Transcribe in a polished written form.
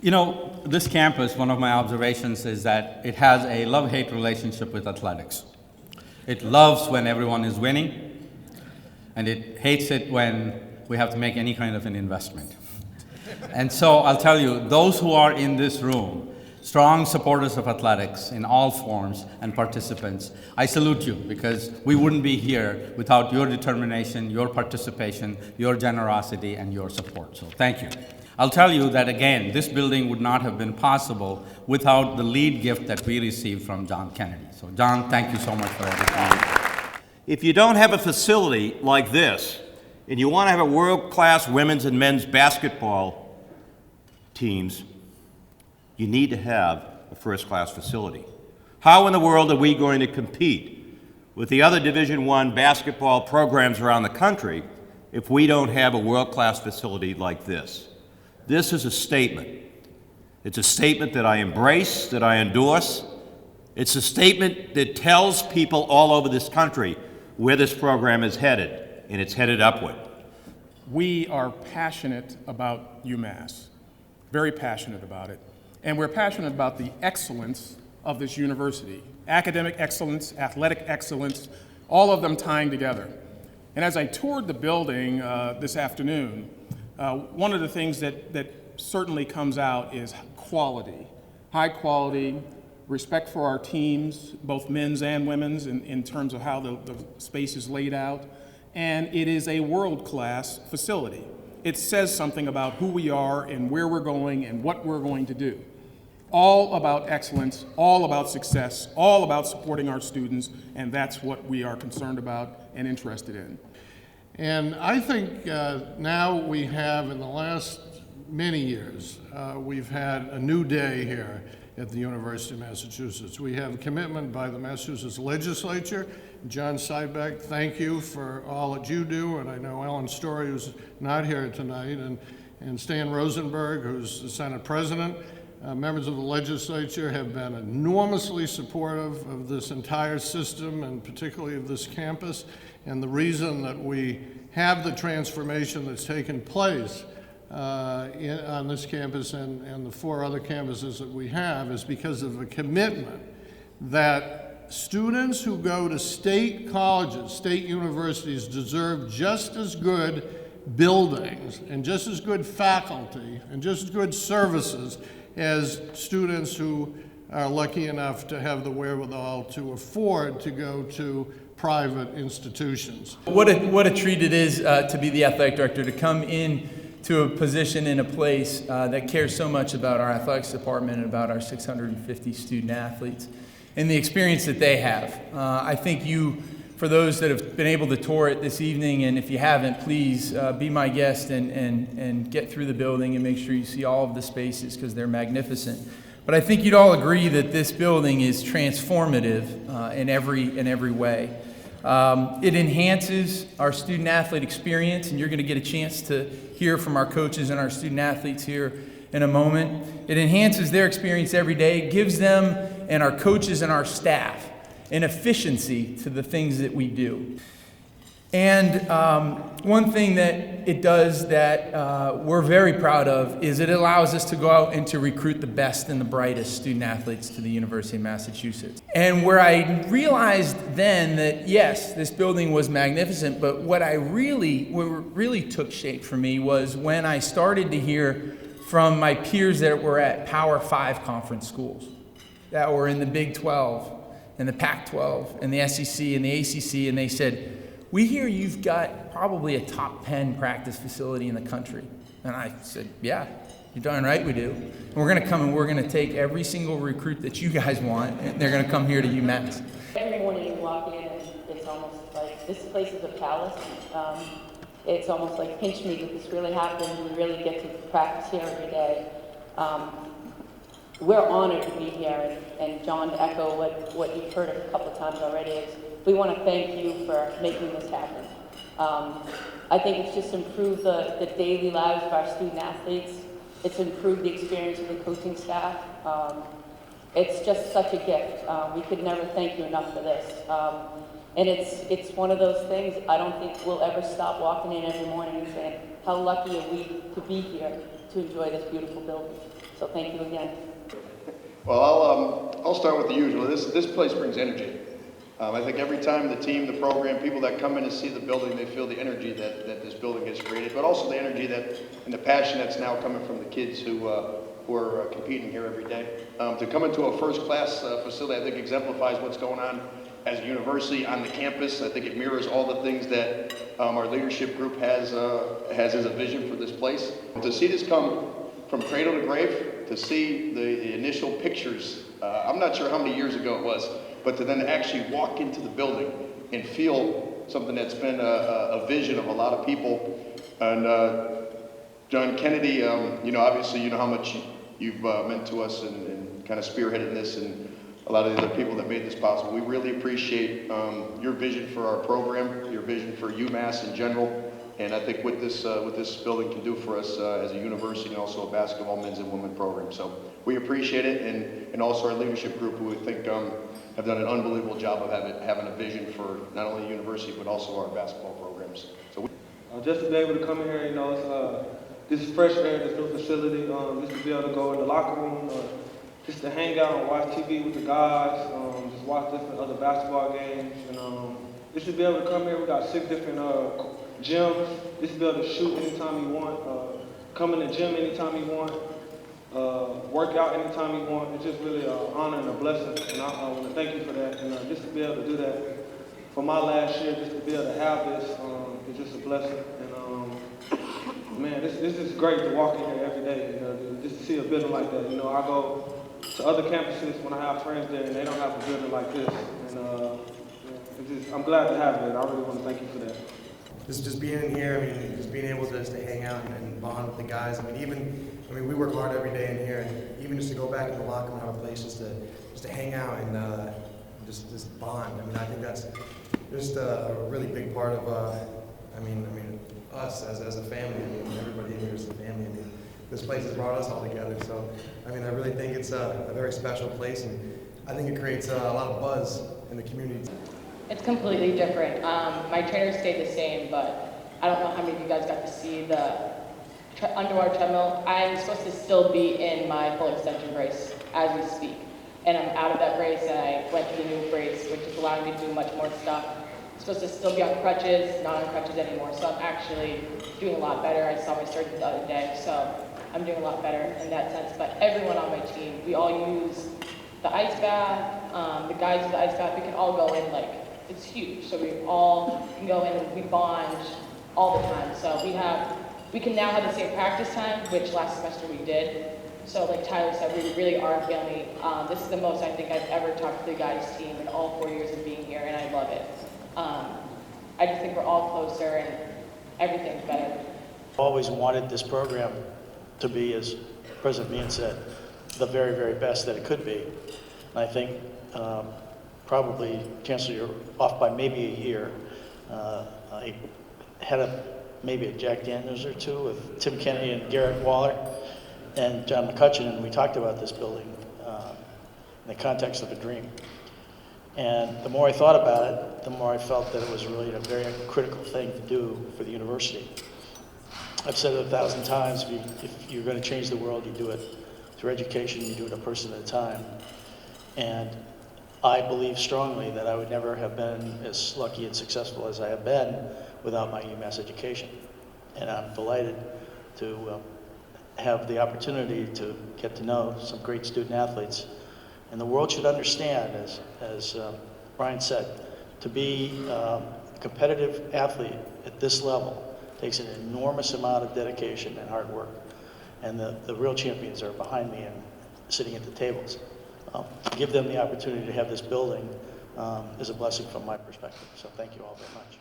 You know, this campus, one of my observations is that it has a love-hate relationship with athletics. It loves when everyone is winning, and it hates it when we have to make any kind of an investment. And so I'll tell you, those who are in this room, strong supporters of athletics in all forms and participants, I salute you, because we wouldn't be here without your determination, your participation, your generosity, and your support. So thank you. I'll tell you that, again, this building would not have been possible without the lead gift that we received from John Kennedy. So John, thank you so much for everything. If you don't have a facility like this, and you want to have a world-class women's and men's basketball teams, you need to have a first-class facility. How in the world are we going to compete with the other Division I basketball programs around the country if we don't have a world-class facility like this? This is a statement. It's a statement that I embrace, that I endorse. It's a statement that tells people all over this country where this program is headed, and it's headed upward. We are passionate about UMass, very passionate about it. And we're passionate about the excellence of this university. Academic excellence, athletic excellence, all of them tying together. And as I toured the building this afternoon, one of the things that certainly comes out is quality. High quality, respect for our teams, both men's and women's, in terms of how the space is laid out. And it is a world-class facility. It says something about who we are and where we're going and what we're going to do. All about excellence, all about success, all about supporting our students, and that's what we are concerned about and interested in. And I think now we have, in the last many years, we've had a new day here at the University of Massachusetts. We have a commitment by the Massachusetts legislature. John Sybeck, thank you for all that you do, and I know Ellen Story, who's not here tonight, and Stan Rosenberg, who's the Senate President. Members of the legislature have been enormously supportive of this entire system, and particularly of this campus. And the reason that we have the transformation that's taken place on this campus and the 4 other campuses that we have is because of a commitment that students who go to state colleges, state universities, deserve just as good buildings and just as good faculty and just as good services as students who are lucky enough to have the wherewithal to afford to go to private institutions. What a treat it is to be the athletic director, to come in to a position in a place that cares so much about our athletics department and about our 650 student athletes and the experience that they have. I think for those that have been able to tour it this evening, and if you haven't, please be my guest and get through the building and make sure you see all of the spaces, because they're magnificent. But I think you'd all agree that this building is transformative in every way. It enhances our student athlete experience, and you're going to get a chance to hear from our coaches and our student athletes here in a moment. It enhances their experience every day. It gives them and our coaches and our staff an efficiency to the things that we do. And one thing that it does that we're very proud of is it allows us to go out and to recruit the best and the brightest student athletes to the University of Massachusetts. And where I realized then that, yes, this building was magnificent, but what really took shape for me was when I started to hear from my peers that were at Power 5 conference schools, that were in the Big 12 and the Pac-12 and the SEC and the ACC, and they said, "We hear you've got probably a top 10 practice facility in the country." And I said, "Yeah, you're darn right we do. And we're going to come and we're going to take every single recruit that you guys want, and they're going to come here to UMass." Every morning you walk in and it's almost like this place is a palace. It's almost like pinch me, that this really happened. We really get to practice here every day. We're honored to be here, and John, to echo what you've heard a couple of times already, is we want to thank you for making this happen. I think it's just improved the daily lives of our student athletes. It's improved the experience of the coaching staff. It's just such a gift. We could never thank you enough for this. And it's one of those things, I don't think we'll ever stop walking in every morning and saying, how lucky are we to be here to enjoy this beautiful building. So thank you again. Well, I'll start with the usual. This place brings energy. I think every time the team, the program, people that come in and see the building, they feel the energy that this building has created, but also the energy that and the passion that's now coming from the kids who are competing here every day. To come into a first-class facility, I think exemplifies what's going on as a university on the campus. I think it mirrors all the things that our leadership group has as a vision for this place. To see this come from cradle to grave, to see the initial pictures, I'm not sure how many years ago it was, but to then actually walk into the building and feel something that's been a vision of a lot of people. And John Kennedy, obviously you know how much you've meant to us and kind of spearheaded this, and a lot of the other people that made this possible. We really appreciate your vision for our program, your vision for UMass in general, and I think what this building can do for us as a university and also a basketball men's and women's program. So we appreciate it, and also our leadership group, who we think have done an unbelievable job of having a vision for not only the university but also our basketball programs. So just to be able to come in here, it's this is fresh air, this new facility. Just to be able to go in the locker room, just to hang out and watch TV with the guys, just watch different other basketball games, and just to be able to come here. We got 6 different gyms. Just to be able to shoot anytime you want, come in the gym anytime you want. Work out anytime you want. It's just really an honor and a blessing, and I want to thank you for that. And just to be able to do that for my last year, just to be able to have this, is just a blessing. And man, this is great to walk in here every day. Just to see a building like that. I go to other campuses when I have friends there, and they don't have a building like this. And I'm glad to have it. I really want to thank you for that. Just being in here, just being able to hang out and bond with the guys. We work hard every day in here, and even just to go back in the locker room and have a place just to hang out and just bond. I think that's just a really big part of us as a family. Everybody in here is a family. This place has brought us all together. So I really think it's a very special place, and I think it creates a lot of buzz in the community. It's completely different. My trainer stayed the same, but I don't know how many of you guys got to see the underwater treadmill. I'm supposed to still be in my full extension brace as we speak. And I'm out of that brace, and I went to the new brace, which is allowing me to do much more stuff. I'm supposed to still be on crutches, not on crutches anymore. So I'm actually doing a lot better. I saw my surgeon the other day, so I'm doing a lot better in that sense. But everyone on my team, we all use the ice bath. The guys use the ice bath. We can all go in, it's huge. So we all can go in and we bond all the time. So we can now have the same practice time, which last semester we did. So like Tyler said, we really are a family. This is the most I think I've ever talked to the guys team in all 4 years of being here, and I love it. I just think we're all closer and everything's better. Always wanted this program to be, as President Meehan said, the very, very best that it could be. And I think probably, Chancellor, you're off by maybe a year. I had maybe a Jack Daniels or two with Tim Kennedy and Garrett Waller and John McCutcheon, and we talked about this building in the context of a dream. And the more I thought about it, the more I felt that it was really a very critical thing to do for the university. I've said it 1,000 times, if you're going to change the world, you do it through education, you do it a person at a time. And I believe strongly that I would never have been as lucky and successful as I have been without my UMass education. And I'm delighted to have the opportunity to get to know some great student athletes. And the world should understand, as Brian said, to be a competitive athlete at this level takes an enormous amount of dedication and hard work. And the real champions are behind me and sitting at the tables. To give them the opportunity to have this building is a blessing from my perspective. So thank you all very much.